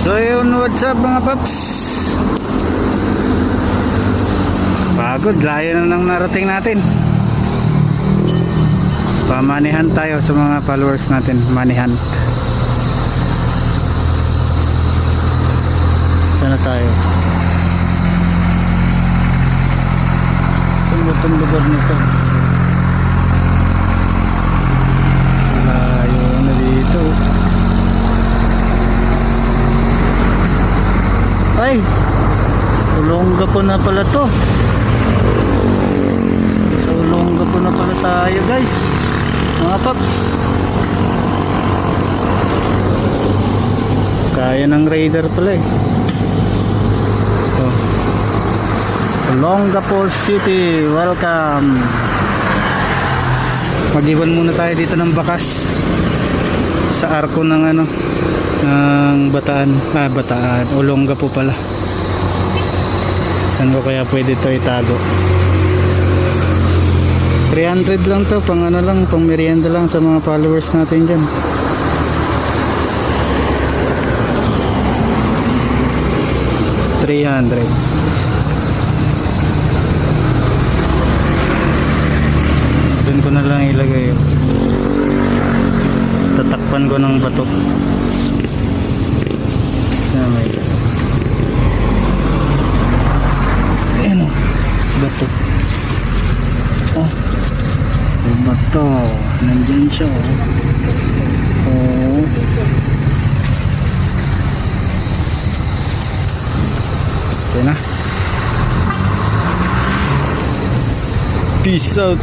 So yun, what's up mga paps? Pagod, layo na nang narating natin. Pamanihan tayo sa mga followers natin. Manihan. Sana tayo? Saan ba itong lugar nito? Layo na dito. Ay, Olonga po na pala to. Sa Olonga po na pala tayo guys, mga paps. Kaya ng Raider pala eh. Oh. Olongapo City, welcome. Mag-iwan muna tayo dito ng bakas sa arko ng ano, ng Bataan. Bataan, Olongapo pala. Saan ko kaya pwede ito itago? 300 lang to, pang ano lang, pang merienda lang sa mga followers natin dyan. $300. Doon ko na lang ilagay. Tatakpan ko ng bato. Ayan o, bato. Oh, yung bato nandyan siya oh. Okay na. Peace out.